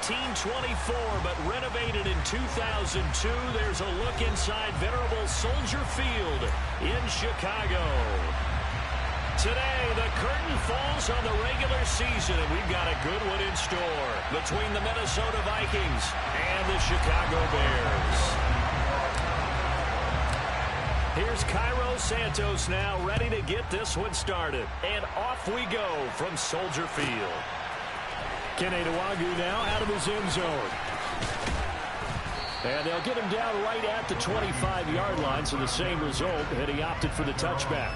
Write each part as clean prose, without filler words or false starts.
1924, but renovated in 2002. There's a look inside venerable Soldier Field in Chicago. Today, the curtain falls on the regular season, and we've got a good one in store between the Minnesota Vikings and the Chicago Bears. Here's Cairo Santos now ready to get this one started. And off we go from Soldier Field. Kenny Nwagu now out of his end zone. And they'll get him down right at the 25-yard line, so the same result, and he opted for the touchback.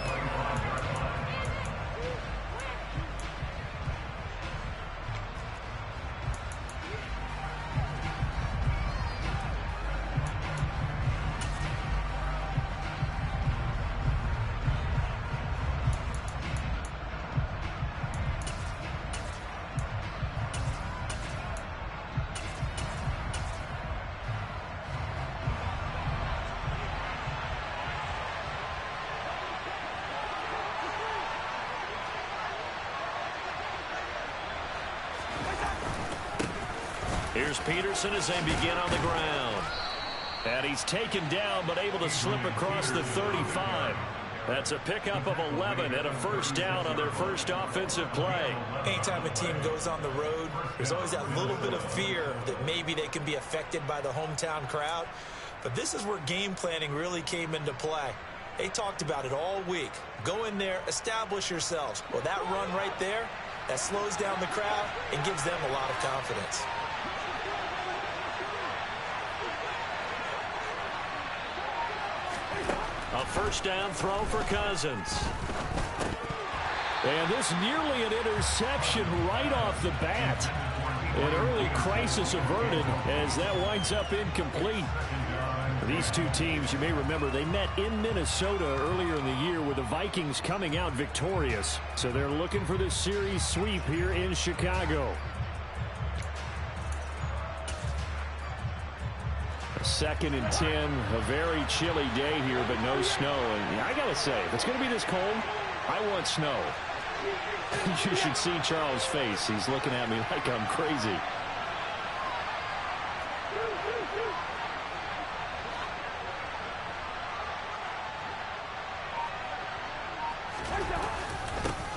Here's Peterson as they begin on the ground. And he's taken down, but able to slip across the 35. That's a pickup of 11 and a first down on their first offensive play. Anytime a team goes on the road, there's always that little bit of fear that maybe they can be affected by the hometown crowd. But this is where game planning really came into play. They talked about it all week. Go in there, establish yourselves. Well, that run right there, that slows down the crowd and gives them a lot of confidence. A first down throw for Cousins. And this nearly an interception right off the bat. An early crisis averted as that winds up incomplete. These two teams, you may remember, they met in Minnesota earlier in the year with the Vikings coming out victorious. So they're looking for this series sweep here in Chicago. Second and 10, a very chilly day here, but no snow. And I got to say, if it's going to be this cold, I want snow. You should see Charles' face. He's looking at me like I'm crazy.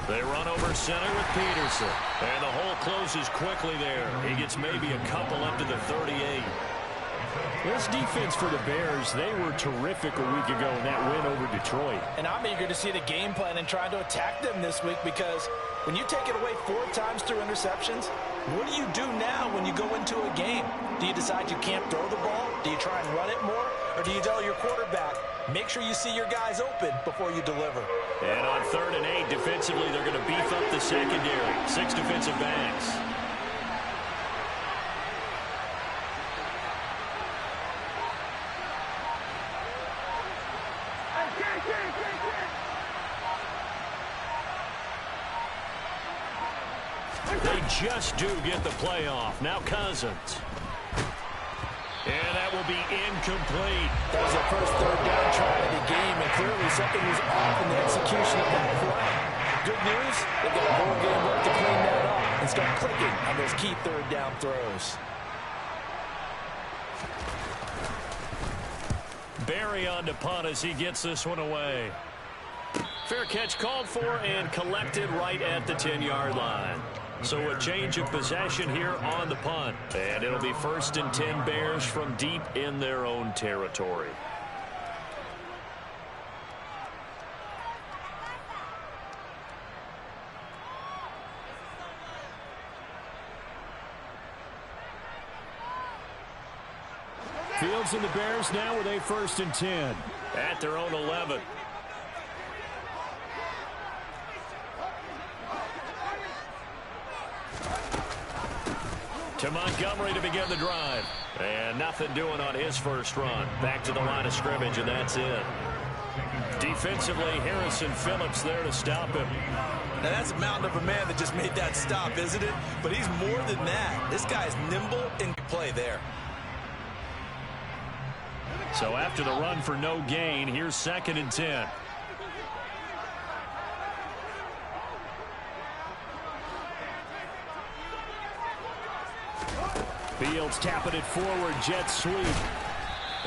They run over center with Peterson. And the hole closes quickly there. He gets maybe a couple up to the 38. This defense for the Bears, they were terrific a week ago in that win over Detroit. And I'm eager to see the game plan and try to attack them this week, because when you take it away 4 times through interceptions, what do you do now when you go into a game? Do you decide you can't throw the ball? Do you try and run it more? Or do you tell your quarterback, make sure you see your guys open before you deliver? And on 3rd and 8, defensively, they're going to beef up the secondary. 6 defensive backs. They just do get the play off. Now Cousins. And that will be incomplete. That was their first 3rd down try of the game, and clearly something was off in the execution of that play. Good news, they've got a whole game left to clean that up and start clicking on those key 3rd down throws. Barry on to punt as he gets this one away. Fair catch called for and collected right at the 10-yard line. So a change of possession here on the punt. And it'll be 1st and 10 Bears from deep in their own territory. Fields and the Bears now with a 1st and 10 at their own 11. To Montgomery to begin the drive. And nothing doing on his first run. Back to the line of scrimmage, and that's it. Defensively, Harrison Phillips there to stop him. Now that's a mountain of a man that just made that stop, isn't it? But he's more than that. This guy's nimble and can play there. So after the run for no gain, here's 2nd and 10. Fields tapping it forward, jet sweep.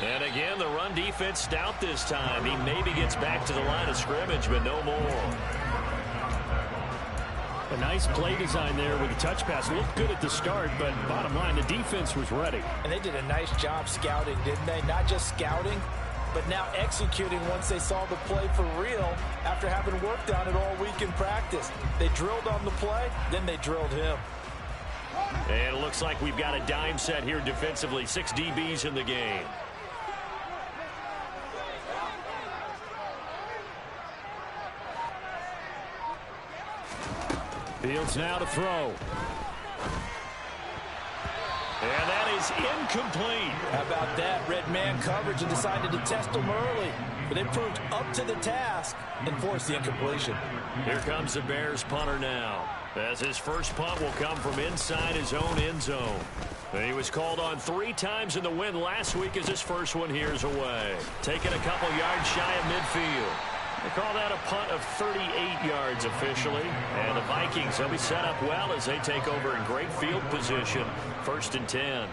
And again, the run defense stout this time. He maybe gets back to the line of scrimmage, but no more. A nice play design there with the touch pass. Looked good at the start, but bottom line, the defense was ready. And they did a nice job scouting, didn't they? Not just scouting, but now executing once they saw the play for real after having worked on it all week in practice. They drilled on the play, then they drilled him. And it looks like we've got a dime set here defensively. 6 DBs in the game. Fields now to throw. And that is incomplete. How about that? Red man coverage and decided to test them early. But they proved up to the task and forced the incompletion. Here comes the Bears punter now, as his first punt will come from inside his own end zone. And he was called on 3 times in the win last week as his first one here's away. Taking a couple yards shy of midfield. They call that a punt of 38 yards officially. And the Vikings will be set up well as they take over in great field position. 1st and 10.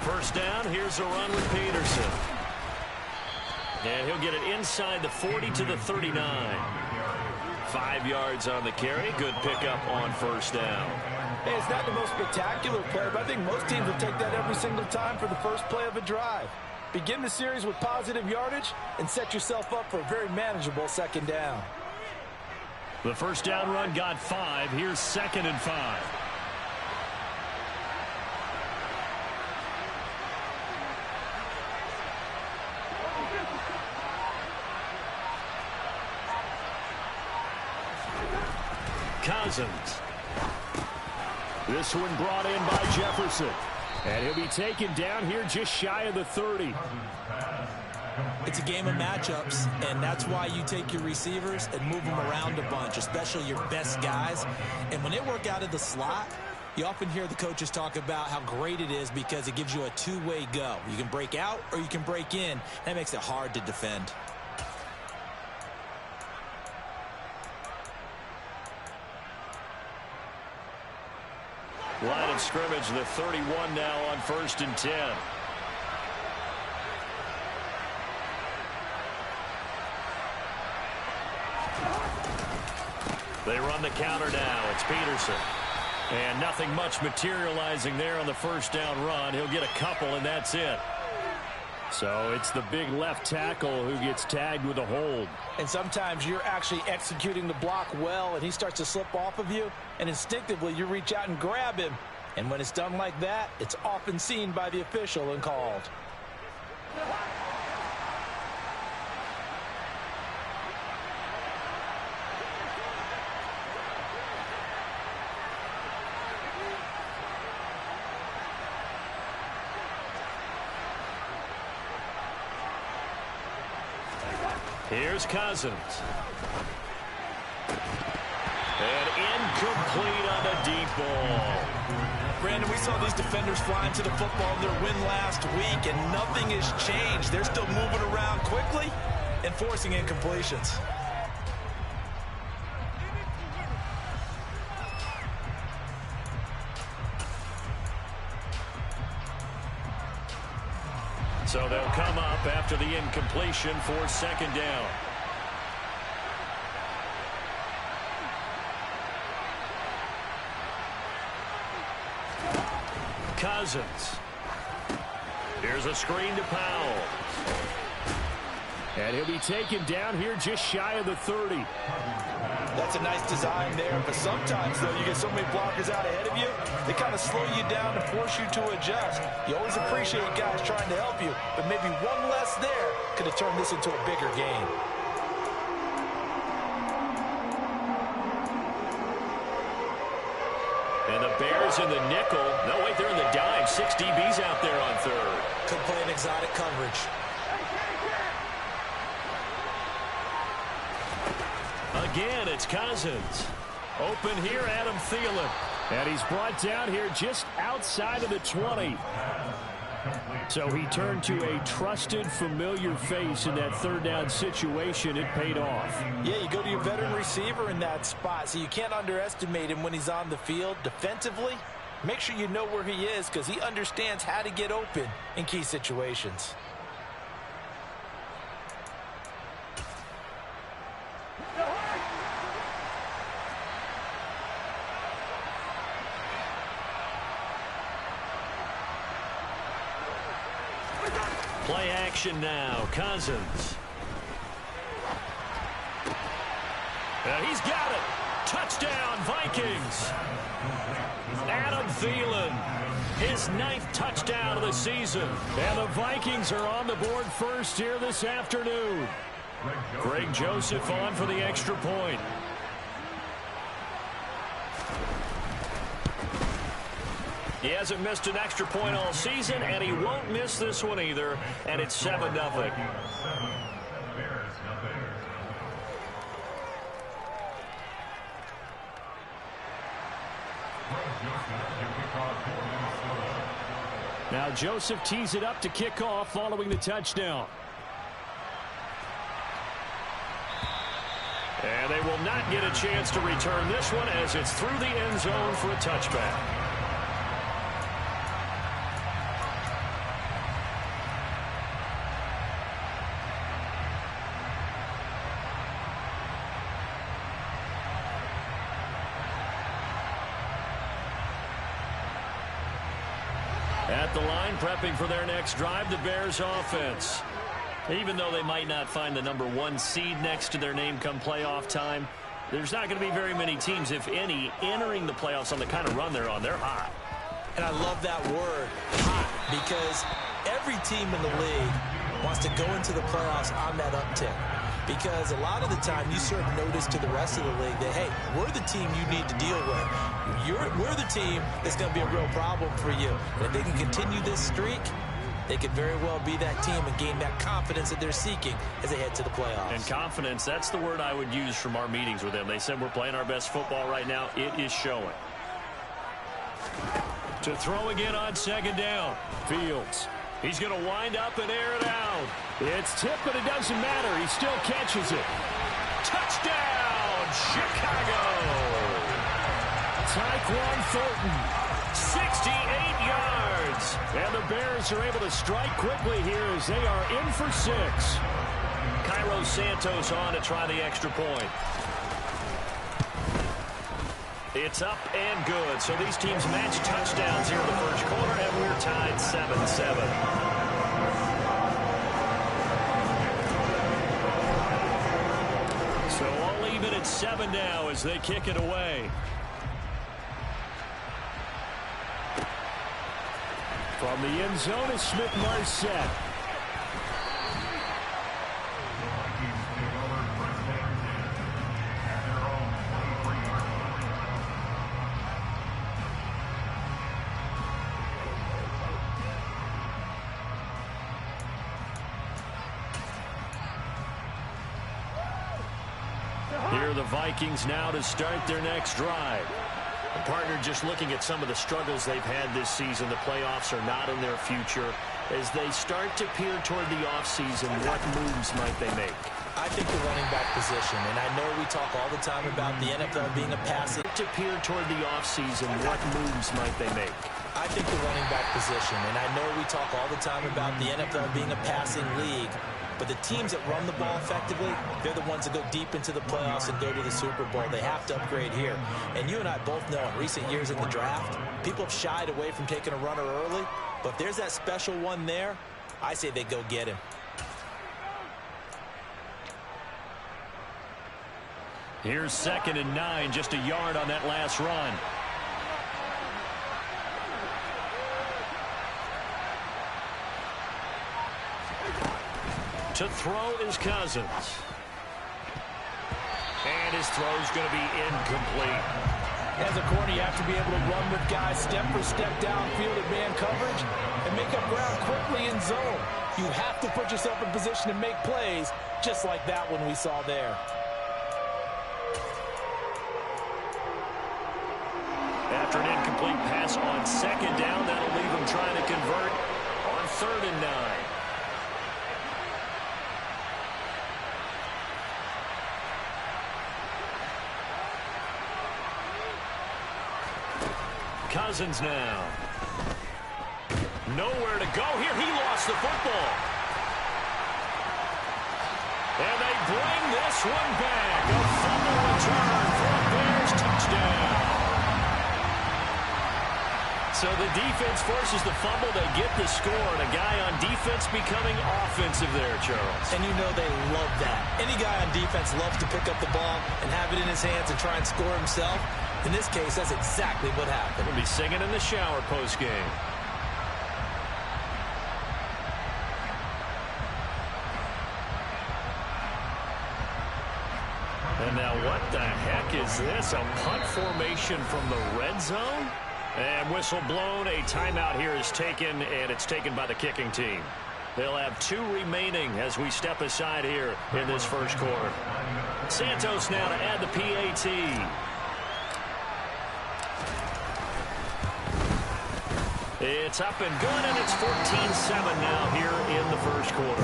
First down, here's a run with Peterson. And he'll get it inside the 40 to the 39. 5 yards on the carry. Good pickup on first down. Hey, it's not the most spectacular play, but I think most teams will take that every single time for the first play of a drive. Begin the series with positive yardage and set yourself up for a very manageable second down. The first down run got 5. Here's 2nd and 5. Cousins. This one brought in by Jefferson. And he'll be taken down here just shy of the 30. It's a game of matchups, and that's why you take your receivers and move them around a bunch, especially your best guys. And when they work out of the slot, you often hear the coaches talk about how great it is because it gives you a two-way go. You can break out or you can break in. That makes it hard to defend. Line of scrimmage, the 31 now on 1st and 10. They run the counter now. It's Peterson. And nothing much materializing there on the first down run. He'll get a couple, and that's it. So it's the big left tackle who gets tagged with a hold. And sometimes you're actually executing the block well, and he starts to slip off of you, and instinctively you reach out and grab him. And when it's done like that, it's often seen by the official and called. Here's Cousins. And incomplete on the deep ball. Brandon, we saw these defenders flying to the football in their win last week, and nothing has changed. They're still moving around quickly and forcing incompletions. So they'll come up after the incompletion for 2nd down. Cousins. Here's a screen to Powell. And he'll be taken down here just shy of the 30. That's a nice design there, but sometimes, though, you get so many blockers out ahead of you, they kind of slow you down and force you to adjust. You always appreciate guys trying to help you, but maybe one less there could have turned this into a bigger game. And the Bears in the nickel. No, wait, they're in the dime. 6 DBs out there on third. Could play an exotic coverage. Again, it's Cousins. Open here, Adam Thielen. And he's brought down here just outside of the 20. So he turned to a trusted, familiar face in that third down situation. It paid off. Yeah, you go to your veteran receiver in that spot, so you can't underestimate him when he's on the field. Defensively, make sure you know where he is because he understands how to get open in key situations. Play action now. Cousins. He's got it. Touchdown, Vikings. Adam Thielen, his 9th touchdown of the season. And the Vikings are on the board first here this afternoon. Greg Joseph on for the extra point. He hasn't missed an extra point all season, and he won't miss this one either, and it's 7-0. Now Joseph tees it up to kick off following the touchdown. And they will not get a chance to return this one as it's through the end zone for a touchback. At the line, prepping for their next drive, the Bears offense. Even though they might not find the #1 seed next to their name come playoff time, there's not going to be very many teams, if any, entering the playoffs on the kind of run they're on. They're hot. And I love that word, hot, because every team in the league wants to go into the playoffs on that uptick. Because a lot of the time you serve notice to the rest of the league that, hey, we're the team you need to deal with. We're the team that's going to be a real problem for you. And if they can continue this streak, they could very well be that team and gain that confidence that they're seeking as they head to the playoffs. And confidence, that's the word I would use from our meetings with them. They said we're playing our best football right now. It is showing. To throw again on second down. Fields. He's going to wind up and air it out. It's tipped, but it doesn't matter. He still catches it. Touchdown, Chicago. Tyquan Thornton, 68 yards. And the Bears are able to strike quickly here as they are in for 6. Cairo Santos on to try the extra point. It's up and good. So these teams match touchdowns here in the first quarter, and we're tied 7-7. So all even at 7 now as they kick it away. From the end zone is Smith-Marset. Here are the Vikings now to start their next drive. The partner just looking at some of the struggles they've had this season. The playoffs are not in their future. As they start to peer toward the offseason, what moves might they make? I think the running back position, and I know we talk all the time about the NFL being a passing. To peer toward the offseason, what moves might they make? I think the running back position, and I know we talk all the time about the NFL being a passing league. But the teams that run the ball effectively, they're the ones that go deep into the playoffs and go to the Super Bowl. They have to upgrade here. And you and I both know in recent years in the draft, people have shied away from taking a runner early. But if there's that special one there, I say they go get him. Here's 2nd and 9, just a yard on that last run. To throw is Cousins. And his throw's going to be incomplete. As a corner, you have to be able to run with guys step for step downfield at man coverage and make up ground quickly in zone. You have to put yourself in position to make plays, just like that one we saw there. After an incomplete pass on second down, that'll leave them trying to convert on 3rd and 9. Cousins now. Nowhere to go here. He lost the football. And they bring this one back. A fumble return for a Bears touchdown. So the defense forces the fumble. They get the score. And a guy on defense becoming offensive there, Charles. And you know they love that. Any guy on defense loves to pick up the ball and have it in his hands and try and score himself. In this case, that's exactly what happened. We'll be singing in the shower post-game. And now what the heck is this? A punt formation from the red zone? And whistle blown. A timeout here is taken, and it's taken by the kicking team. They'll have 2 remaining as we step aside here in this first quarter. Santos now to add the PAT. It's up and good, and it's 14-7 now here in the first quarter.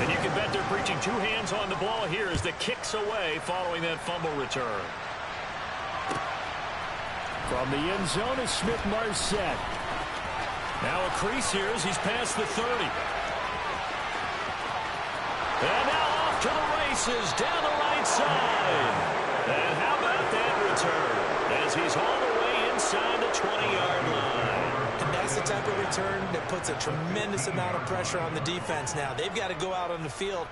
And you can bet they're preaching 2 hands on the ball here as the kick's away following that fumble return. From the end zone is Smith-Marset. Now a crease here as he's past the 30. And now off to the races down the right side. And how about that return as he's all the way inside the 20-yard line. And that's the type of return that puts a tremendous amount of pressure on the defense now. They've got to go out on the field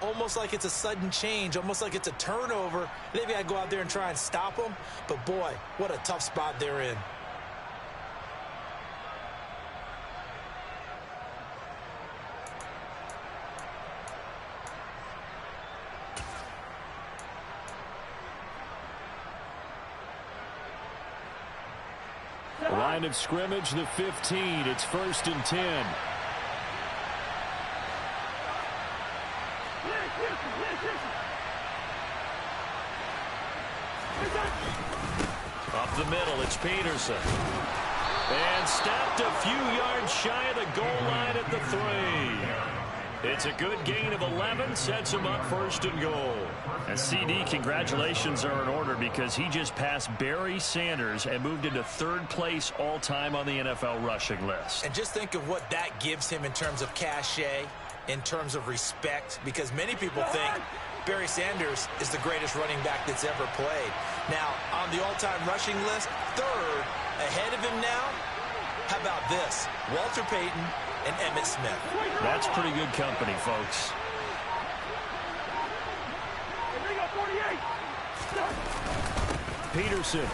almost like it's a sudden change, almost like it's a turnover. They've got to go out there and try and stop them. But, boy, what a tough spot they're in. Line of scrimmage, the 15. It's 1st and 10. Up the middle, it's Peterson. And stopped a few yards shy of the goal line at the 3. It's a good gain of 11, sets him up 1st and goal. And CD, congratulations are in order because he just passed Barry Sanders and moved into 3rd place all-time on the NFL rushing list. And just think of what that gives him in terms of cachet, in terms of respect, because many people think Barry Sanders is the greatest running back that's ever played. Now, on the all-time rushing list, 3rd, ahead of him now, how about this? Walter Payton and Emmitt Smith. That's pretty good company, folks. Peterson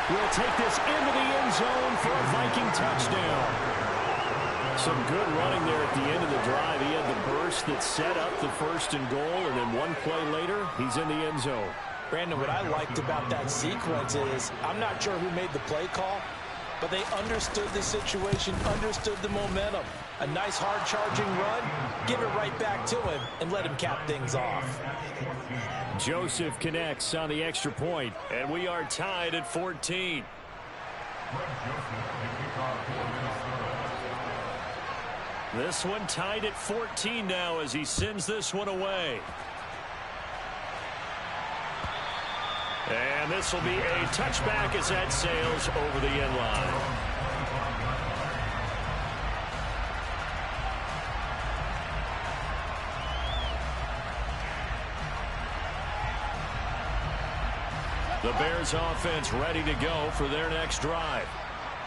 will take this into the end zone for a Viking touchdown. Some good running there at the end of the drive. He had the burst that set up the 1st and goal, and then one play later, he's in the end zone. Brandon, what I liked about that sequence is I'm not sure who made the play call, but they understood the situation, understood the momentum. A nice hard-charging run, give it right back to him, and let him cap things off. Joseph connects on the extra point, and we are tied at 14. This one tied at 14 now as he sends this one away. And this will be a touchback as that sails over the end line. The Bears offense ready to go for their next drive.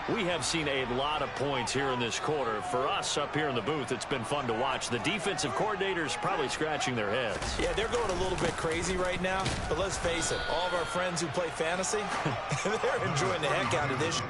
We have seen a lot of points here in this quarter. For us up here in the booth, it's been fun to watch. The defensive coordinators probably scratching their heads. Yeah, they're going a little bit crazy right now. But let's face it, all of our friends who play fantasy, they're enjoying the heck out of this.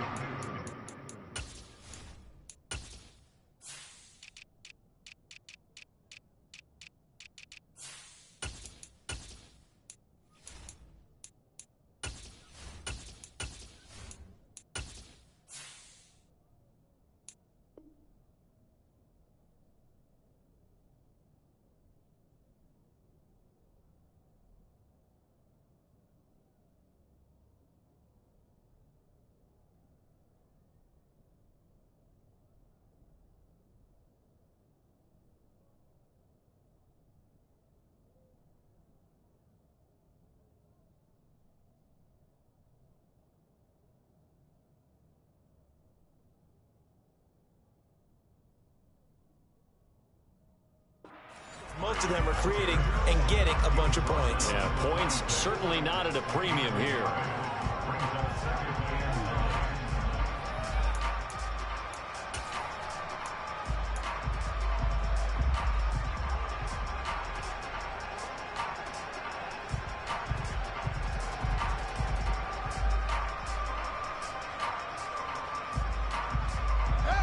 Most of them are creating and getting a bunch of points. Yeah, points certainly not at a premium here.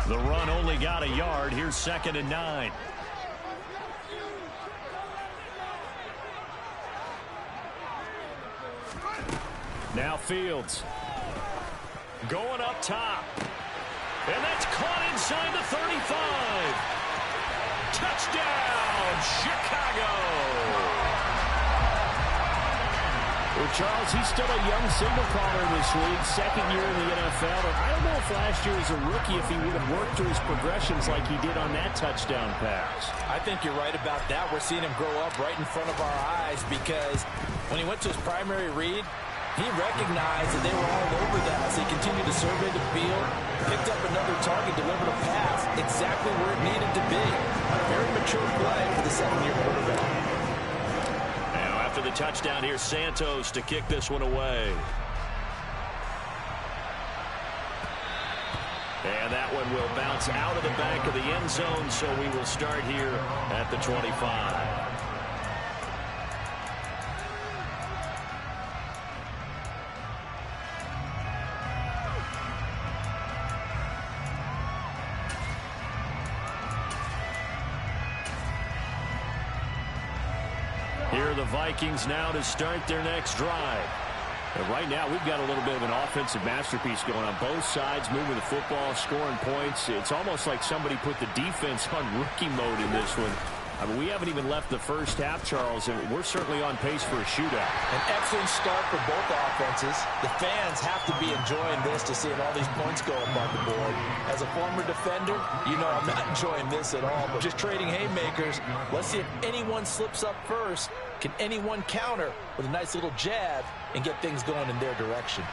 The run only got a yard. Here's 2nd and 9. Now Fields. Going up top. And that's caught inside the 35. Touchdown, Chicago. Well, Charles, he's still a young signal caller in this league, 2nd year in the NFL. And I don't know if last year as a rookie, if he would have worked through his progressions like he did on that touchdown pass. I think you're right about that. We're seeing him grow up right in front of our eyes because when he went to his primary read, he recognized that they were all over that as he continued to survey the field, picked up another target, delivered a pass exactly where it needed to be. A very mature play for the 2nd-year quarterback. After the touchdown, here's Santos to kick this one away. And that one will bounce out of the back of the end zone, so we will start here at the 25. Here are the Vikings now to start their next drive. And right now, we've got a little bit of an offensive masterpiece going on both sides, moving the football, scoring points. It's almost like somebody put the defense on rookie mode in this one. I mean, we haven't even left the first half, Charles, and we're certainly on pace for a shootout. An excellent start for both offenses. The fans have to be enjoying this to seeing all these points go up on the board. As a former defender, you know I'm not enjoying this at all, but just trading haymakers. Let's see if anyone slips up first. Can anyone counter with a nice little jab and get things going in their direction?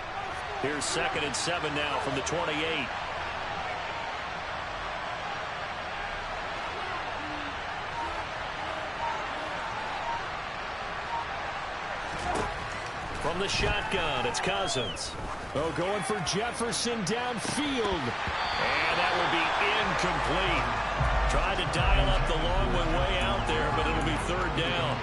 Here's 2nd and 7 now from the 28. From the shotgun, it's Cousins. Oh, going for Jefferson downfield. And that will be incomplete. Tried to dial up the long one way out there, but it'll be 3rd down.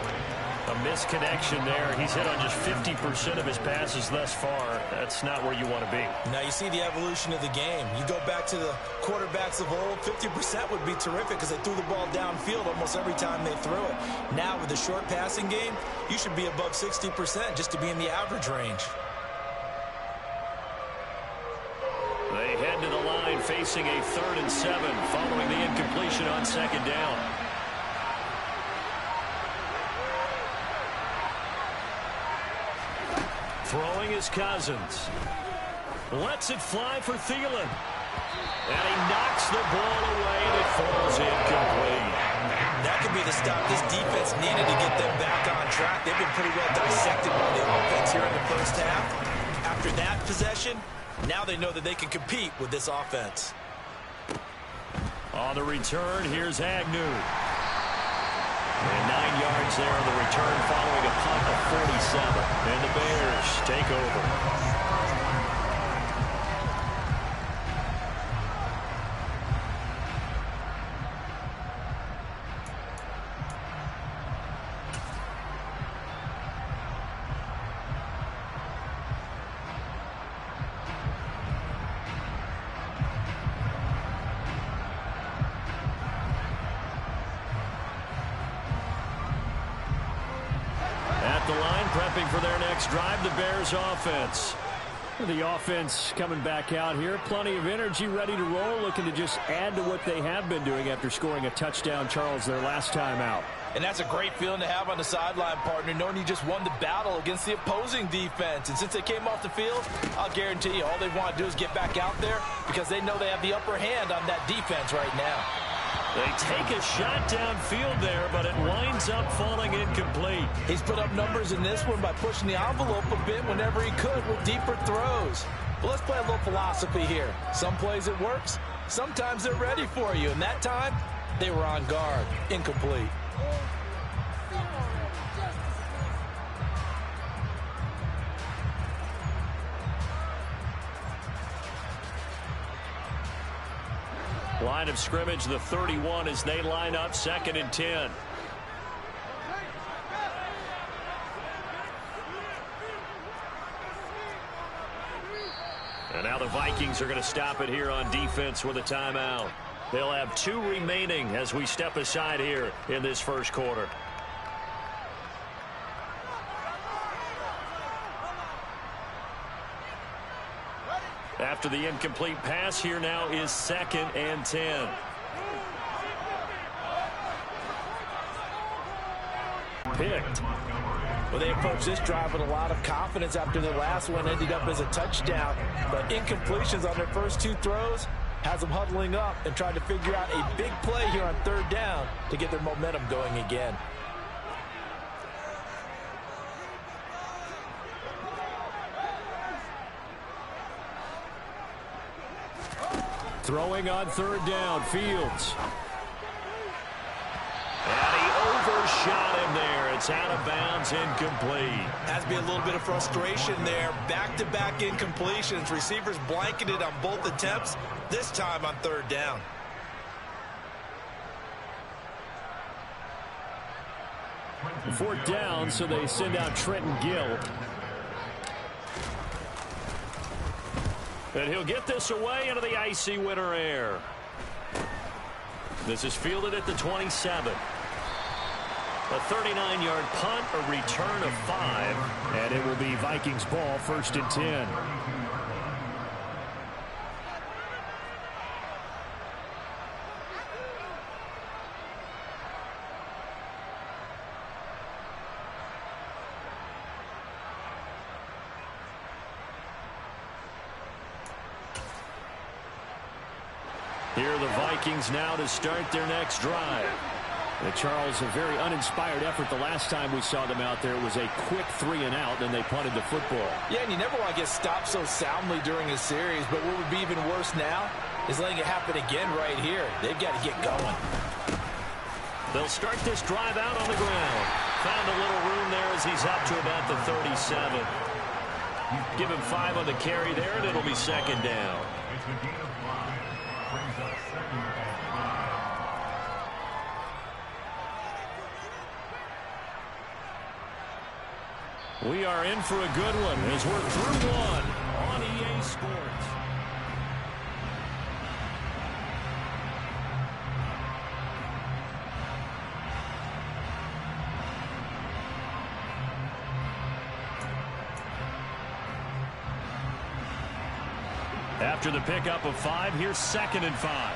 A misconnection there. He's hit on just 50% of his passes thus far. That's not where you want to be. Now you see the evolution of the game. You go back to the quarterbacks of old, 50% would be terrific because they threw the ball downfield almost every time they threw it. Now with the short passing game, you should be above 60% just to be in the average range. They head to the line facing a 3rd and 7 following the incompletion on 2nd down. Throwing is Cousins. Lets it fly for Thielen. And he knocks the ball away and it falls incomplete. That could be the stop this defense needed to get them back on track. They've been pretty well dissected by the offense here in the first half. After that possession, now they know that they can compete with this offense. On the return, here's Agnew. And 9 yards there on the return following a punt of 47. And the Bears take over. Prepping for their next drive, the Bears offense. The offense coming back out here. Plenty of energy, ready to roll, looking to just add to what they have been doing after scoring a touchdown, Charles, their last time out. And that's a great feeling to have on the sideline, partner, knowing you just won the battle against the opposing defense. And since they came off the field, I'll guarantee you all they want to do is get back out there because they know they have the upper hand on that defense right now. They take a shot downfield there, but it winds up falling incomplete. He's put up numbers in this one by pushing the envelope a bit whenever he could with deeper throws. But let's play a little philosophy here. Some plays it works, sometimes they're ready for you. And that time, they were on guard. Incomplete. Line of scrimmage, the 31, as they line up 2nd and 10. And now the Vikings are going to stop it here on defense with a timeout. They'll have 2 remaining as we step aside here in this first quarter. After the incomplete pass, here now is 2nd and 10. Picked. Well, they approached this drive with a lot of confidence after the last one ended up as a touchdown. But incompletions on their first 2 throws has them huddling up and trying to figure out a big play here on 3rd down to get their momentum going again. Throwing on 3rd down, Fields. And he overshot him there. It's out of bounds, incomplete. Has to be a little bit of frustration there. Back-to-back incompletions. Receivers blanketed on both attempts, this time on 3rd down. Fourth down, so they send out Trenton Gill. And he'll get this away into the icy winter air. This is fielded at the 27. A 39-yard punt, a return of 5. And it will be Vikings ball, 1st and 10. Here are the Vikings now to start their next drive. And Charles, a very uninspired effort the last time we saw them out there. It was a quick 3 and out, then they punted the football. Yeah, and you never want to get stopped so soundly during a series, but what would be even worse now is letting it happen again right here. They've got to get going. They'll start this drive out on the ground. Found a little room there as he's up to about the 37. Give him 5 on the carry there, and it'll be 2nd down. We are in for a good one as we're through one on EA Sports. After the pickup of 5, here's 2nd and 5.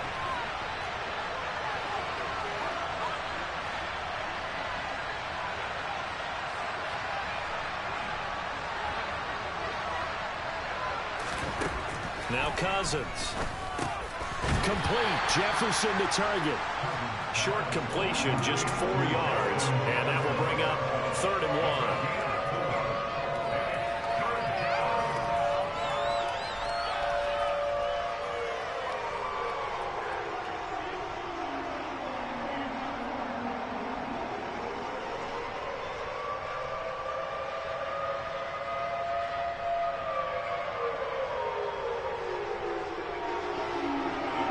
Now Cousins. Complete. Jefferson to target. Short completion, just 4 yards. And that will bring up 3rd and 1.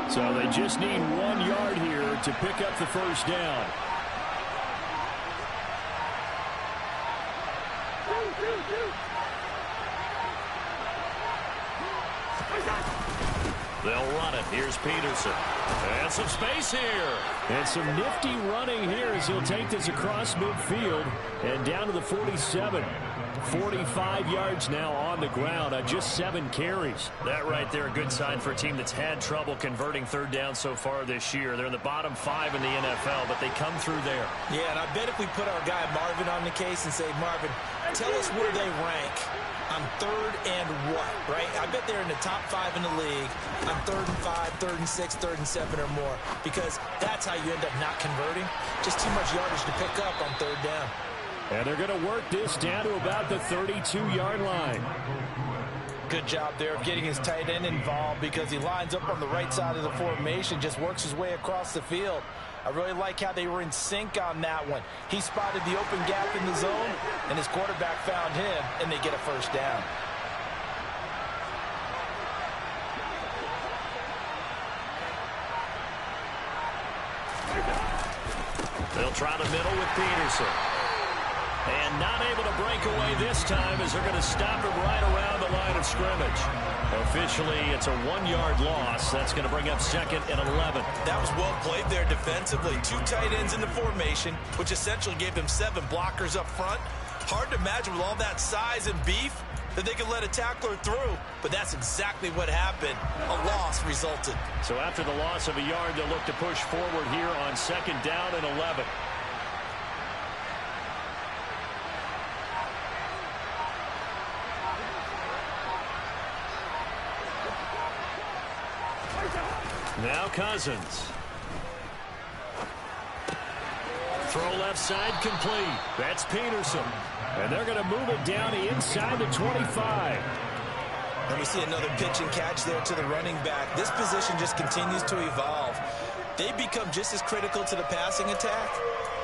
So they just need 1 yard here to pick up the 1st down. They'll run it. Here's Peterson. And some space here. And some nifty running here as he'll take this across midfield and down to the 47. 45 yards now on the ground on just 7 carries. That right there, a good sign for a team that's had trouble converting 3rd down so far this year. They're in the bottom 5 in the NFL, but they come through there. Yeah, and I bet if we put our guy Marvin on the case and say, Marvin, tell us where they rank on 3rd and what, right? I bet they're in the top 5 in the league on 3rd and 5, 3rd and 6, 3rd and 7 or more, because that's how you end up not converting. Just too much yardage to pick up on 3rd down. And they're going to work this down to about the 32-yard line. Good job there of getting his tight end involved because he lines up on the right side of the formation, just works his way across the field. I really like how they were in sync on that one. He spotted the open gap in the zone, and his quarterback found him, and they get a first down. They'll try the middle with Peterson. And not able to break away this time as they're going to stop him right around the line of scrimmage. Officially, it's a 1-yard loss. That's going to bring up 2nd and 11. That was well played there defensively. 2 tight ends in the formation, which essentially gave them 7 blockers up front. Hard to imagine with all that size and beef that they could let a tackler through, but that's exactly what happened. A loss resulted. So after the loss of a yard, they'll look to push forward here on 2nd down and 11. Now Cousins. Throw left side complete. That's Peterson. And they're going to move it down inside the 25. And we see another pitch and catch there to the running back. This position just continues to evolve. They become just as critical to the passing attack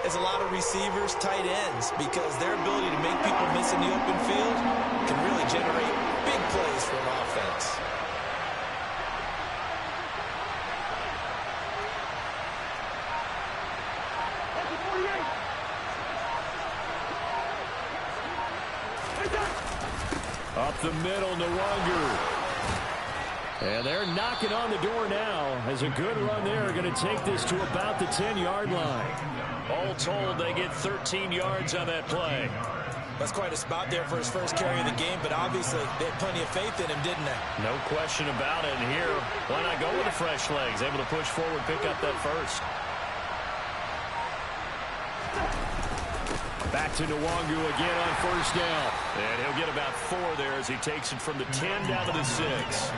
as a lot of receivers, tight ends, because their ability to make people miss in the open field can really generate big plays for an offense. Up the middle, Nwangu. And they're knocking on the door now as a good run there. Going to take this to about the 10-yard line. All told, they get 13 yards on that play. That's quite a spot there for his first carry of the game, but obviously they had plenty of faith in him, didn't they? No question about it. And here, why not go with the fresh legs? Able to push forward, pick up that first. Back to Nwangu again on first down. And he'll get about 4 there as he takes it from the 10 down to the 6.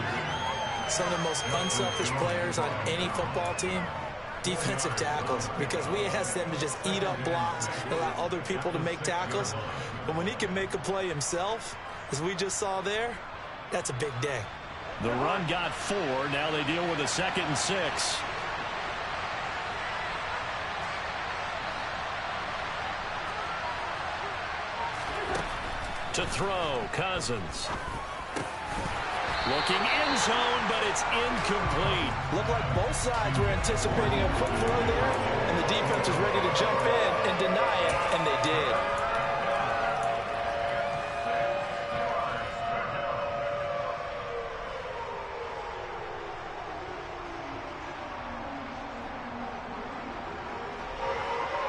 Some of the most unselfish players on any football team, defensive tackles, because we ask them to just eat up blocks and allow other people to make tackles. But when he can make a play himself, as we just saw there, that's a big day. The run got 4. Now they deal with a 2nd and 6. To throw, Cousins. Looking end zone, but it's incomplete. Looked like both sides were anticipating a quick throw there, and the defense was ready to jump in and deny it, and they did.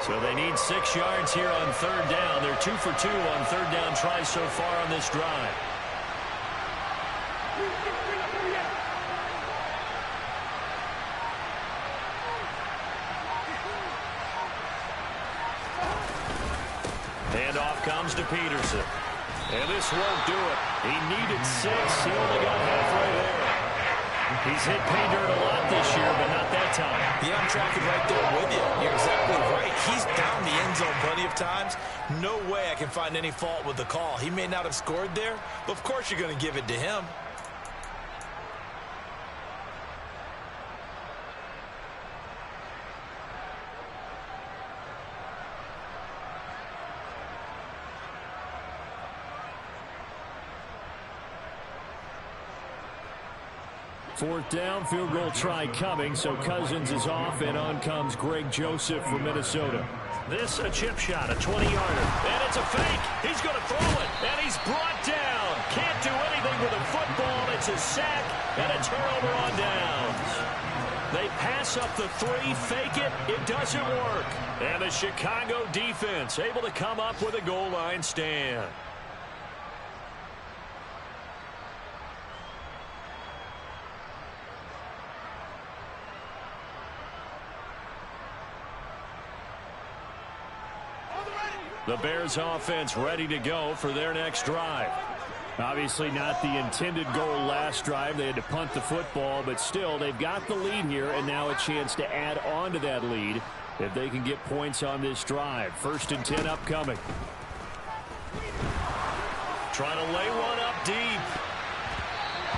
So they need 6 yards here on 3rd down. They're 2 for 2 on 3rd down tries so far on this drive. Handoff comes to Peterson. And this won't do it. He needed 6. He only got halfway there. He's hit pay dirt a lot this year, but not that time. Yeah, I'm tracking right there with you. You're exactly right. He's down the end zone plenty of times. No way I can find any fault with the call. He may not have scored there, but of course you're going to give it to him. Fourth down, field goal try coming, so Cousins is off, and on comes Greg Joseph from Minnesota. This a chip shot, a 20-yarder, and it's a fake. He's going to throw it, and he's brought down. Can't do anything with a football. It's a sack and a turnover on downs. They pass up the 3, fake it. It doesn't work. And the Chicago defense able to come up with a goal line stand. The Bears offense ready to go for their next drive. Obviously not the intended goal last drive. They had to punt the football, but still they've got the lead here, and now a chance to add on to that lead if they can get points on this drive. 1st and 10 upcoming. Trying to lay one up deep.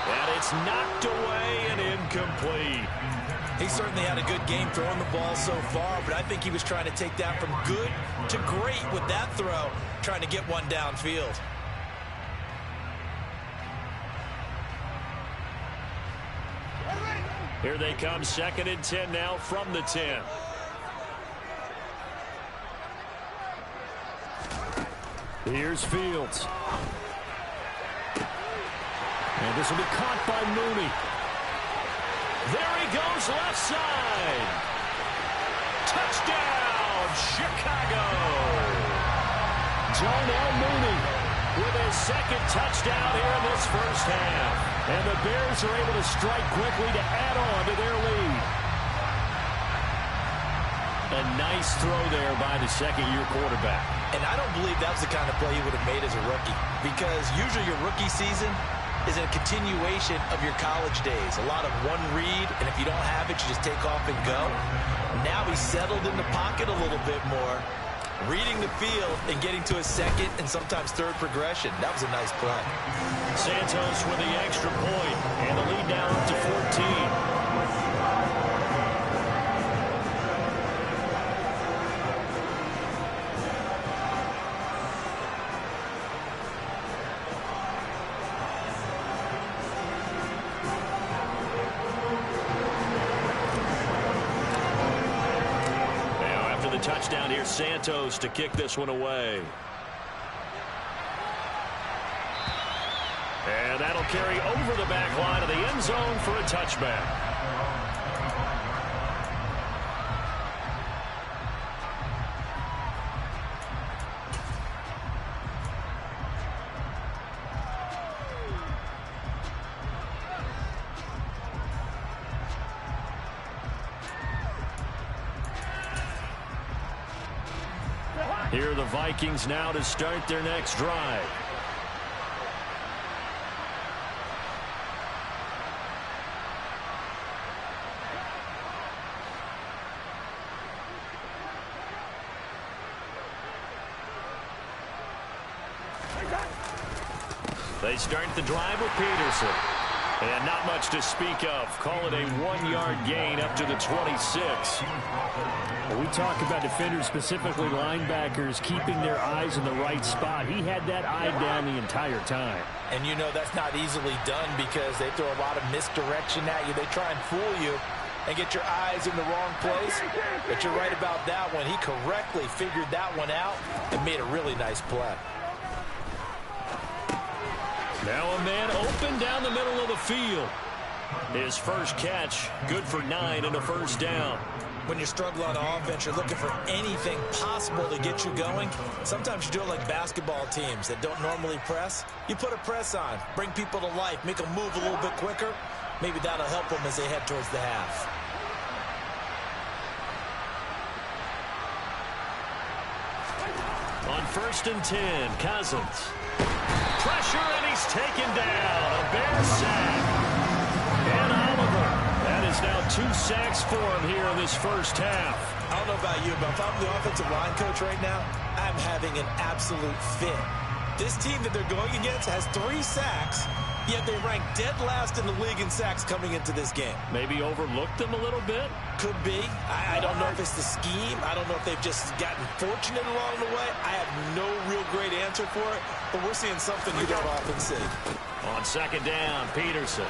And it's knocked away and incomplete. He certainly had a good game throwing the ball so far, but I think he was trying to take that from good to great with that throw, trying to get one downfield. Here they come, 2nd and 10 now from the 10. Here's Fields. And this will be caught by Mooney. There he goes, left side. Touchdown, Chicago. Darnell Mooney with his 2nd touchdown here in this first half. And the Bears are able to strike quickly to add on to their lead. A nice throw there by the second-year quarterback. And I don't believe that was the kind of play he would have made as a rookie, because usually your rookie season is a continuation of your college days. A lot of one read, and if you don't have it, you just take off and go. Now he's settled in the pocket a little bit more, reading the field and getting to his 2nd and sometimes 3rd progression. That was a nice play. Santos with the extra point, and the lead now up to 14. Touchdown here, Santos to kick this one away. And that'll carry over the back line of the end zone for a touchback. Here are the Vikings now to start their next drive. They start the drive with Peterson. And not much to speak of. Call it a 1-yard gain up to the 26. Well, we talk about defenders, specifically linebackers, keeping their eyes in the right spot. He had that eye down the entire time. And you know that's not easily done because they throw a lot of misdirection at you. They try and fool you and get your eyes in the wrong place. But you're right about that one. He correctly figured that one out and made a really nice play. Now a man open down the middle of the field. His first catch, good for 9 and a first down. When you struggle on offense, you're looking for anything possible to get you going. Sometimes you do it like basketball teams that don't normally press. You put a press on, bring people to life, make them move a little bit quicker. Maybe that'll help them as they head towards the half. On 1st and 10, Cousins. Pressure, and he's taken down. A Bear sack. And Oliver. That is now 2 sacks for him here in this first half. I don't know about you, but if I'm the offensive line coach right now, I'm having an absolute fit. This team that they're going against has 3 sacks, yet they rank dead last in the league in sacks coming into this game. Maybe overlooked them a little bit? Could be. I don't know if it's the scheme. I don't know if they've just gotten fortunate along the way. I have no real great answer for it, but we're seeing something you don't often see. On 2nd down, Peterson.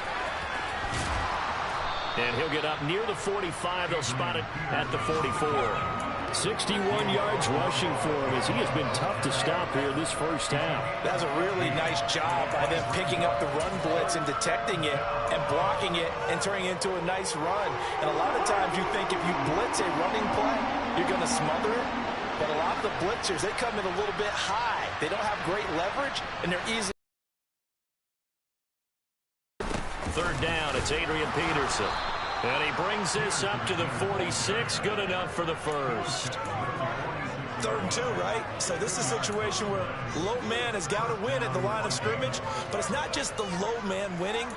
And he'll get up near the 45. They'll spot it at the 44. 61 yards rushing for him as he has been tough to stop here this first half. That's a really nice job by them picking up the run blitz and detecting it and blocking it and turning it into a nice run. And a lot of times you think if you blitz a running play, you're going to smother it. But a lot of the blitzers, they come in a little bit high. They don't have great leverage, and they're easy. 3rd down, it's Adrian Peterson. And he brings this up to the 46. Good enough for the first. 3rd and 2, right? So this is a situation where low man has got to win at the line of scrimmage. But it's not just the low man winning.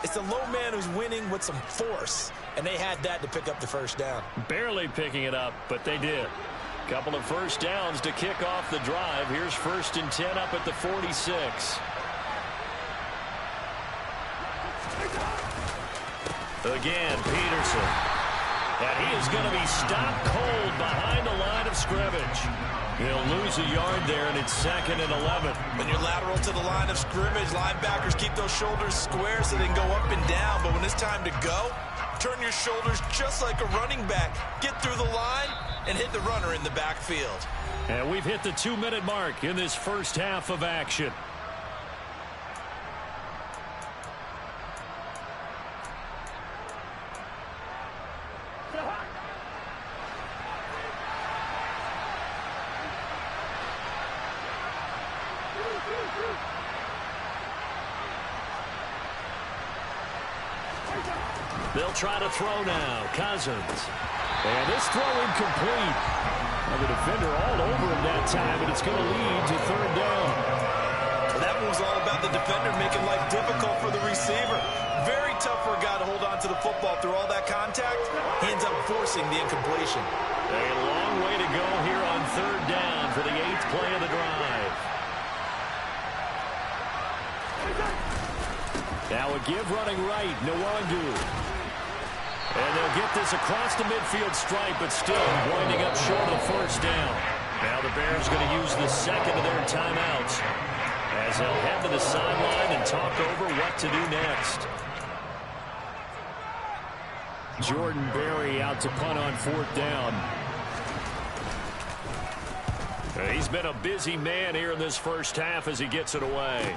It's the low man who's winning with some force. And they had that to pick up the first down. Barely picking it up, but they did. Couple of first downs to kick off the drive. Here's 1st and 10 up at the 46. Again, Peterson. And he is going to be stopped cold behind the line of scrimmage. He'll lose a yard there, and it's 2nd and 11. When you're lateral to the line of scrimmage, linebackers keep those shoulders square so they can go up and down. But when it's time to go, turn your shoulders just like a running back. Get through the line and hit the runner in the backfield. And we've hit the 2-minute mark in this first half of action. They'll try to throw now. Cousins. And this throw incomplete. Well, the defender all over him that time, and it's going to lead to 3rd down. Well, that was all about the defender making life difficult for the receiver. Very tough for a guy to hold on to the football through all that contact. He ends up forcing the incompletion. A long way to go here on 3rd down for the 8th play of the drive. Now a give running right. Nwangu. And they'll get this across the midfield stripe, but still winding up short of the 1st down. Now the Bears going to use the 2nd of their timeouts as they'll head to the sideline and talk over what to do next. Jordan Berry out to punt on 4th down. He's been a busy man here in this first half as he gets it away.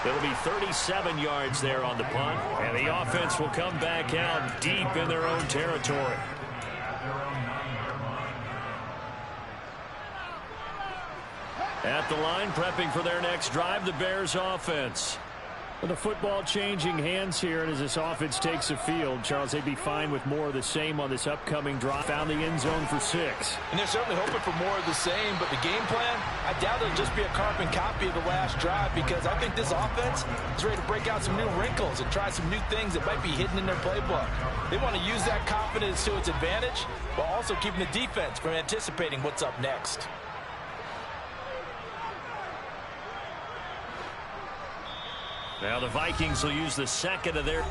It'll be 37 yards there on the punt, and the offense will come back out deep in their own territory. At the line, prepping for their next drive, the Bears offense. With the football changing hands here, and as this offense takes the field, Charles, they'd be fine with more of the same on this upcoming drive. Found the end zone for 6. And they're certainly hoping for more of the same, but the game plan, I doubt it'll just be a carbon copy of the last drive, because I think this offense is ready to break out some new wrinkles and try some new things that might be hidden in their playbook. They want to use that confidence to its advantage, while also keeping the defense from anticipating what's up next. Now the Vikings will use the 2nd of their...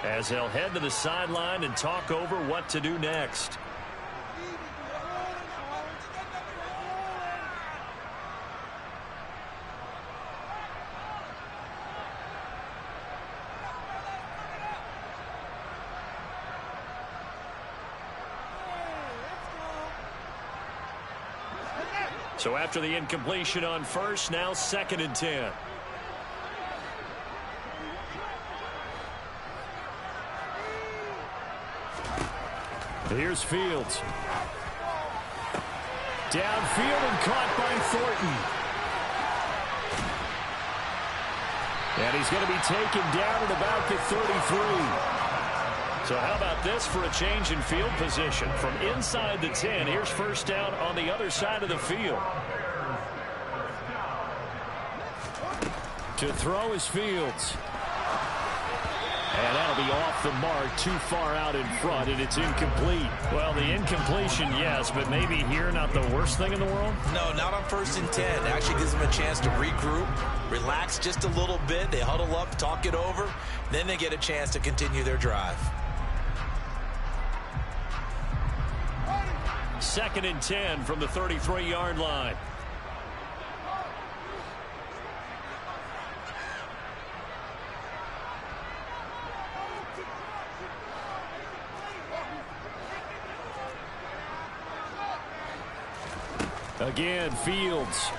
as they'll head to the sideline and talk over what to do next. So after the incompletion on 1st, now 2nd and 10. Here's Fields. Downfield and caught by Thornton. And he's going to be taken down at about the 33. So how about this for a change in field position? From inside the 10, here's 1st down on the other side of the field. To throw is Fields. And that'll be off the mark, too far out in front, and it's incomplete. Well, the incompletion, yes, but maybe here not the worst thing in the world? No, not on 1st and 10. It actually gives them a chance to regroup, relax just a little bit. They huddle up, talk it over. Then they get a chance to continue their drive. 2nd and 10 from the 33-yard line. Again, Fields.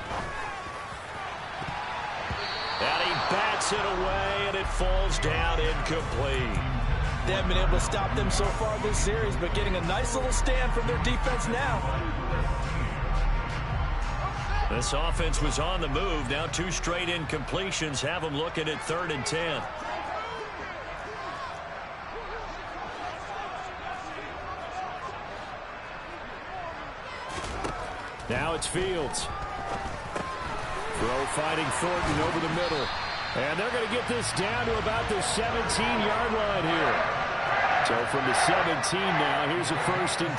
And he bats it away, and it falls down incomplete. They haven't been able to stop them so far this series, but getting a nice little stand from their defense now. This offense was on the move. Now 2 straight incompletions have them looking at 3rd and 10. Now it's Fields. Throw fighting Thornton over the middle. And they're going to get this down to about the 17-yard line here. So from the 17 now, here's a 1st and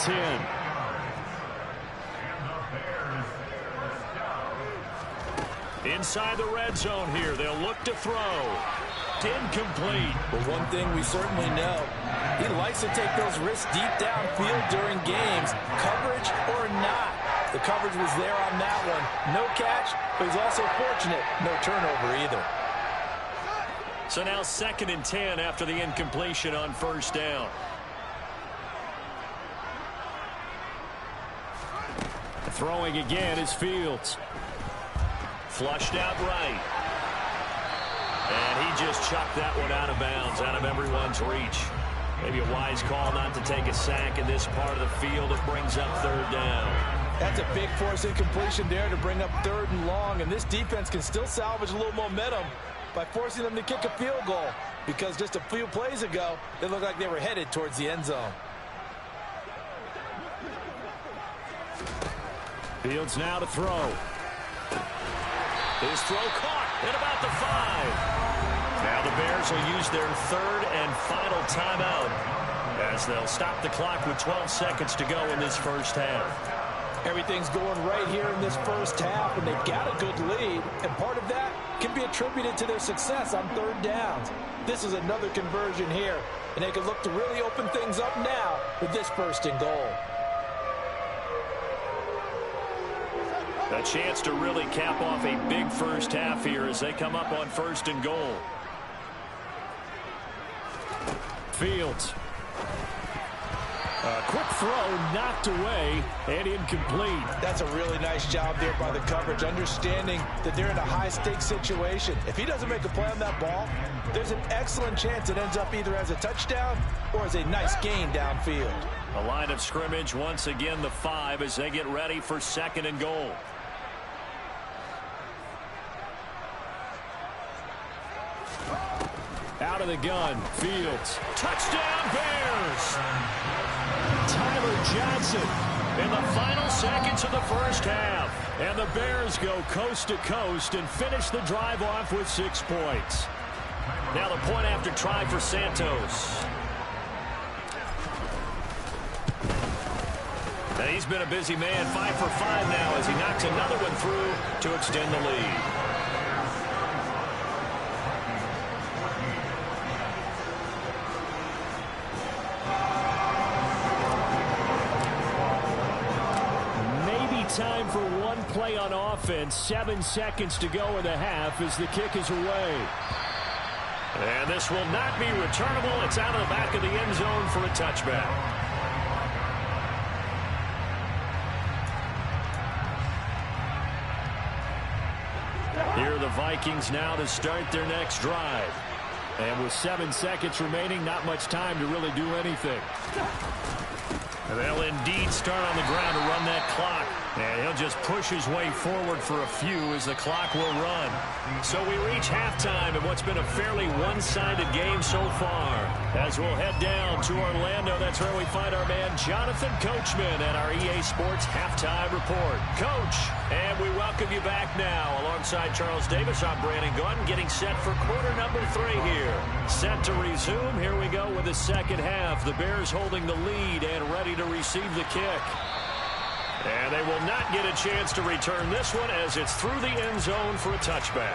10. Inside the red zone here, they'll look to throw. Incomplete. But one thing we certainly know, he likes to take those risks deep downfield during games, coverage or not. The coverage was there on that one. No catch, but he's also fortunate. No turnover either. So now 2nd and 10 after the incompletion on 1st down. Throwing again is Fields. Flushed out right. And he just chucked that one out of bounds, out of everyone's reach. Maybe a wise call not to take a sack in this part of the field. It brings up 3rd down. That's a big force incompletion there to bring up 3rd and long. And this defense can still salvage a little momentum by forcing them to kick a field goal. Because just a few plays ago, they looked like they were headed towards the end zone. Fields now to throw. His throw caught at about the 5. Now the Bears will use their 3rd and final timeout as they'll stop the clock with 12 seconds to go in this 1st half. Everything's going right here in this 1st half, and they've got a good lead, and part of that can be attributed to their success on 3rd downs. This is another conversion here, and they can look to really open things up now with this 1st and goal. A chance to really cap off a big 1st half here as they come up on 1st and goal. Fields. A quick throw knocked away and incomplete. That's a really nice job there by the coverage, understanding that they're in a high-stakes situation. If he doesn't make a play on that ball, there's an excellent chance it ends up either as a touchdown or as a nice gain downfield. A line of scrimmage, once again the 5 as they get ready for 2nd and goal. Out of the gun, Fields. Touchdown Bears! Tyler Johnson in the final seconds of the 1st half. And the Bears go coast to coast and finish the drive off with 6 points. Now the point after try for Santos. Now he's been a busy man, 5 for 5 now as he knocks another one through to extend the lead. Time for one play on offense. 7 seconds to go in the half as the kick is away. And this will not be returnable. It's out of the back of the end zone for a touchback. Here are the Vikings now to start their next drive. And with 7 seconds remaining, not much time to really do anything. They'll indeed start on the ground to run that clock. And he'll just push his way forward for a few as the clock will run. So we reach halftime in what's been a fairly one-sided game so far. As we'll head down to Orlando, that's where we find our man Jonathan Coachman at our EA Sports Halftime Report. Coach, and we welcome you back now. Alongside Charles Davis, I'm Brandon Gaudin, getting set for quarter number 3 here. Set to resume. Here we go with the 2nd half. The Bears holding the lead and ready to receive the kick. And they will not get a chance to return this one as it's through the end zone for a touchback.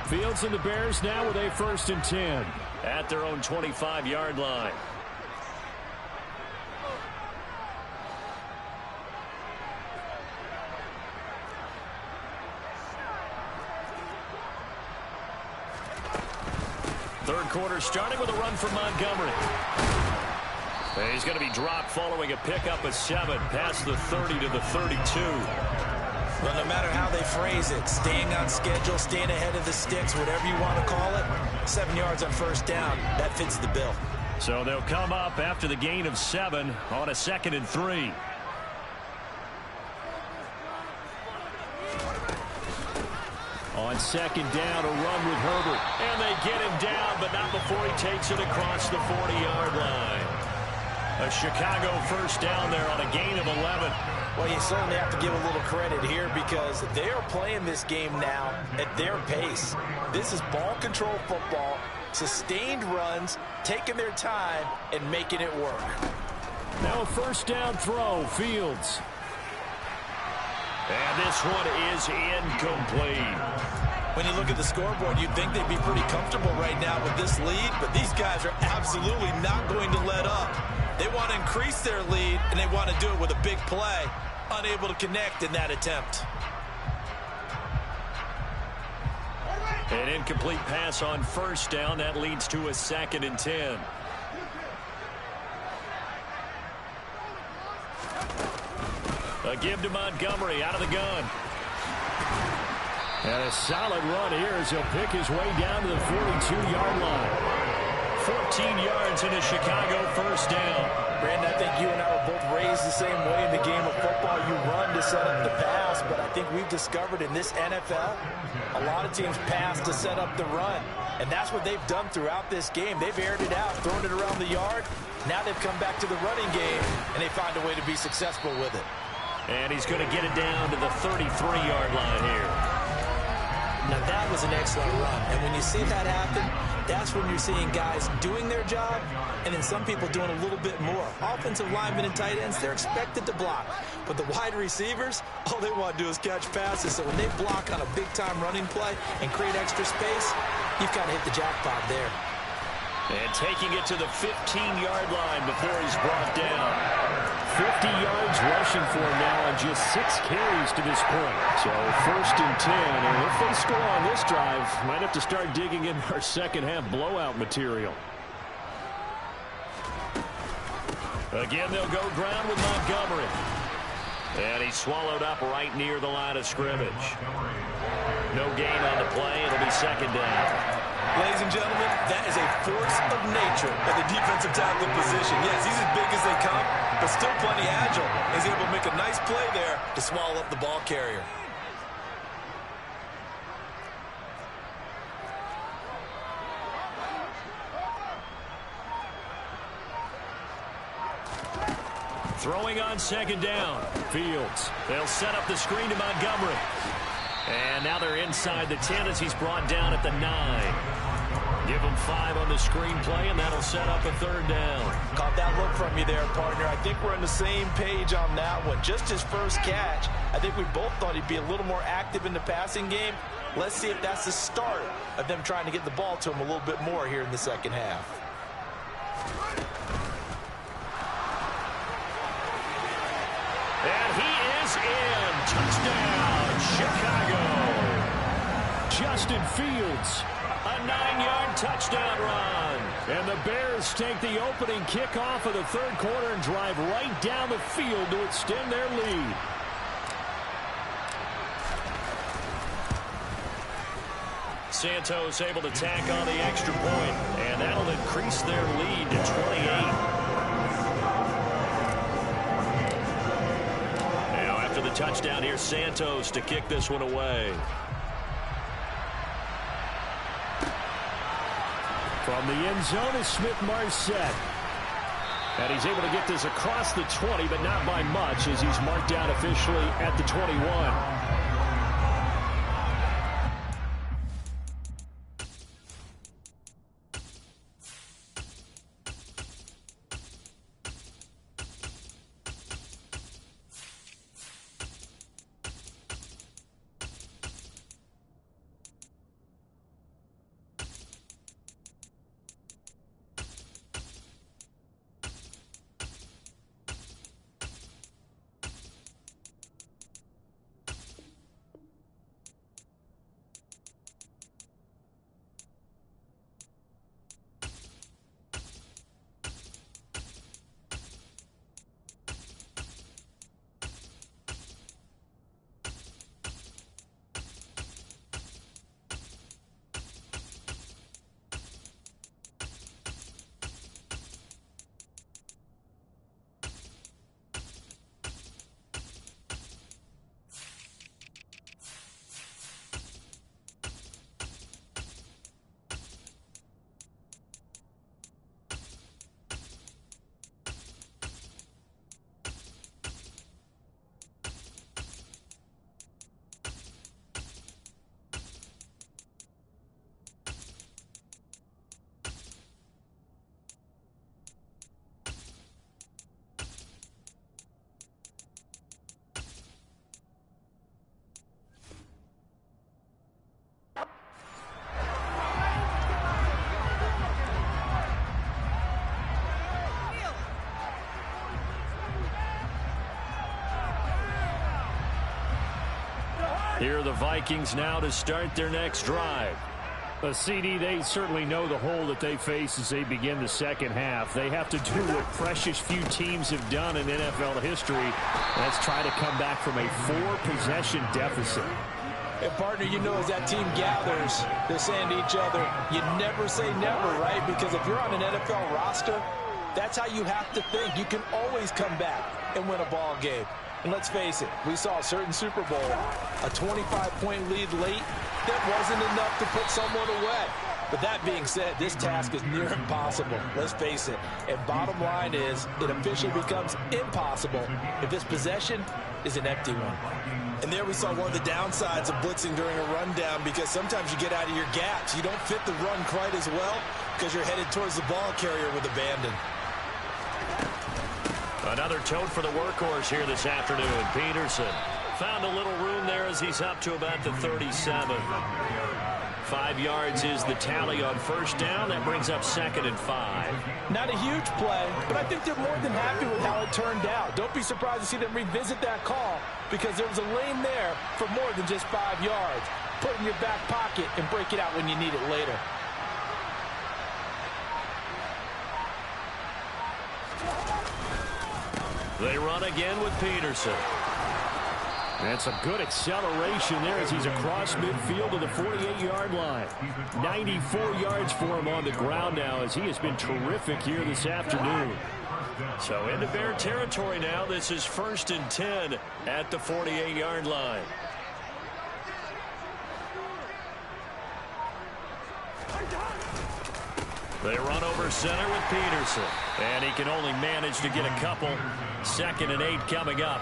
Fields and the Bears now with a 1st and 10. At their own 25-yard line. Third quarter starting with a run from Montgomery. And he's going to be dropped following a pickup of 7 past the 30 to the 32. Well, no matter how they phrase it, staying on schedule, staying ahead of the sticks, whatever you want to call it, 7 yards on 1st down, that fits the bill. So they'll come up after the gain of 7 on a 2nd and 3. On 2nd down, a run with Herbert. And they get him down, but not before he takes it across the 40-yard line. A Chicago first down there on a gain of 11. Well, you certainly have to give a little credit here because they are playing this game now at their pace. This is ball control football, sustained runs, taking their time, and making it work. Now a first down throw, Fields. And this one is incomplete. When you look at the scoreboard, you'd think they'd be pretty comfortable right now with this lead, but these guys are absolutely not going to let up. They want to increase their lead, and they want to do it with a big play. Unable to connect in that attempt. An incomplete pass on first down. That leads to a 2nd and 10. A give to Montgomery out of the gun. And a solid run here as he'll pick his way down to the 42-yard line. 14 yards in a Chicago first down. Brandon, I think you and I were both raised the same way in the game of football. You run to set up the pass, but I think we've discovered in this NFL, a lot of teams pass to set up the run. And that's what they've done throughout this game. They've aired it out, thrown it around the yard. Now they've come back to the running game, and they find a way to be successful with it. And he's going to get it down to the 33-yard line here. Now that was an excellent run. And when you see that happen, that's when you're seeing guys doing their job and then some people doing a little bit more. Offensive linemen and tight ends, they're expected to block. But the wide receivers, all they want to do is catch passes. So when they block on a big-time running play and create extra space, you've kind of hit the jackpot there. And taking it to the 15-yard line before he's brought down. 50 yards rushing for him now on just 6 carries to this point. So 1st and 10, and if they score on this drive, might have to start digging in our second-half blowout material. Again, they'll go ground with Montgomery. And he's swallowed up right near the line of scrimmage. No gain on the play. It'll be 2nd down. Ladies and gentlemen, that is a force of nature at the defensive tackle position. Yes, he's as big as they come, but still plenty agile. He's able to make a nice play there to swallow up the ball carrier. Throwing on 2nd down. Fields. They'll set up the screen to Montgomery. And now they're inside the 10 as he's brought down at the 9. Give him 5 on the screenplay, and that'll set up a 3rd down. Caught that look from you there, partner. I think we're on the same page on that one. Just his first catch, I think we both thought he'd be a little more active in the passing game. Let's see if that's the start of them trying to get the ball to him a little bit more here in the second half. And he is in. Touchdown, Chicago. Justin Fields. A 9-yard touchdown run. And the Bears take the opening kickoff of the 3rd quarter and drive right down the field to extend their lead. Santos able to tack on the extra point, and that'll increase their lead to 28. Now after the touchdown, here's Santos to kick this one away. From the end zone is Smith-Marset. And he's able to get this across the 20, but not by much as he's marked down officially at the 21. Here are the Vikings now to start their next drive. CD, they certainly know the hole that they face as they begin the second half. They have to do what precious few teams have done in NFL history. That's try to come back from a 4-possession deficit. And, partner, you know, as that team gathers, they're saying to each other, you never say never, right? Because if you're on an NFL roster, that's how you have to think. You can always come back and win a ball game. And let's face it, we saw a certain Super Bowl, a 25-point lead late. That wasn't enough to put someone away. But that being said, this task is near impossible. Let's face it. And bottom line is, it officially becomes impossible if this possession is an empty one. And there we saw one of the downsides of blitzing during a rundown, because sometimes you get out of your gaps. You don't fit the run quite as well because you're headed towards the ball carrier with abandon. Another tote for the workhorse here this afternoon. Peterson found a little room there as he's up to about the 37. 5 yards is the tally on first down. That brings up 2nd and 5. Not a huge play, but I think they're more than happy with how it turned out. Don't be surprised to see them revisit that call, because there was a lane there for more than just 5 yards. Put it in your back pocket and break it out when you need it later. They run again with Peterson. And some good acceleration there as he's across midfield to the 48-yard line. 94 yards for him on the ground now, as he has been terrific here this afternoon. So into Bear territory now. This is 1st and 10 at the 48-yard line. They run over center with Peterson. And he can only manage to get a couple. 2nd and 8 coming up.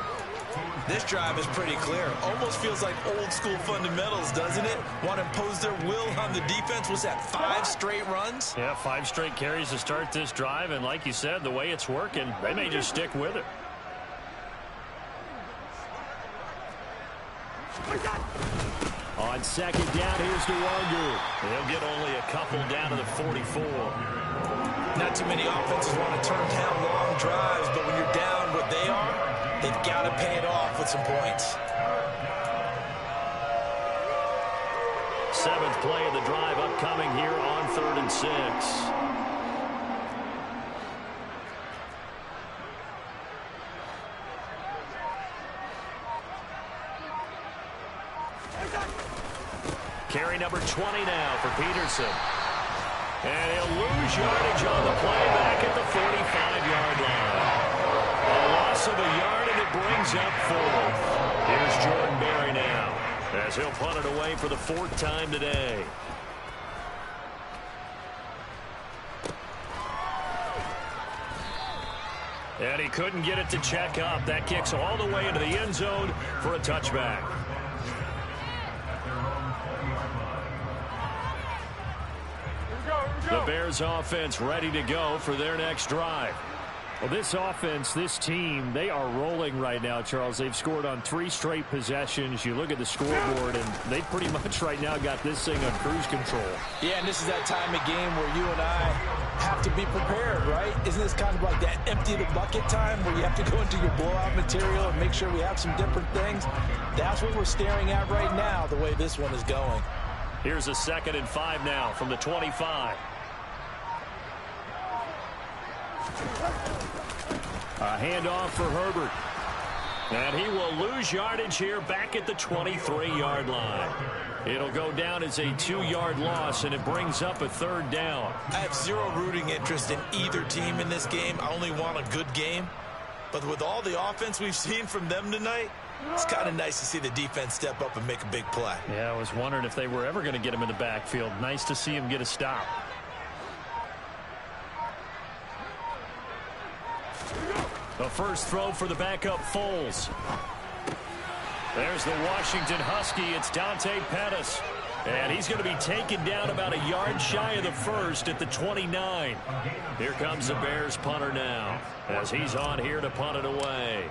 This drive is pretty clear. Almost feels like old school fundamentals, doesn't it? Want to impose their will on the defense. Was that 5 straight runs? Yeah, 5 straight carries to start this drive. And like you said, the way it's working, they may just stick with it. On 2nd down, here's Nwangu. They'll get only a couple down to the 44. Not too many offenses want to turn down long drives, but when you're down what they are, they've got to pay it off with some points. 7th play of the drive upcoming here on 3rd and 6. Carry number 20 now for Peterson. And he'll lose yardage on the play back at the 45-yard line. A loss of a yard, and it brings up 4th. Here's Jordan Berry now, as he'll punt it away for the 4th time today. And he couldn't get it to check up. That kicks all the way into the end zone for a touchback. The Bears offense ready to go for their next drive. Well, this offense, this team, they are rolling right now, Charles. They've scored on 3 straight possessions. You look at the scoreboard, and they pretty much right now got this thing on cruise control. Yeah, and this is that time of game where you and I have to be prepared, right? Isn't this kind of like that empty the bucket time where you have to go into your blowout material and make sure we have some different things? That's what we're staring at right now, the way this one is going. Here's a 2nd and 5 now from the 25. A handoff for Herbert. And he will lose yardage here back at the 23-yard line. It'll go down as a 2-yard loss, and it brings up a 3rd down. I have zero rooting interest in either team in this game. I only want a good game. But with all the offense we've seen from them tonight, it's kind of nice to see the defense step up and make a big play. Yeah, I was wondering if they were ever going to get him in the backfield. Nice to see him get a stop. The first throw for the backup Foles. There's the Washington Husky. It's Dante Pettis. And he's going to be taken down about a yard shy of the 1st at the 29. Here comes the Bears punter now, as he's on here to punt it away.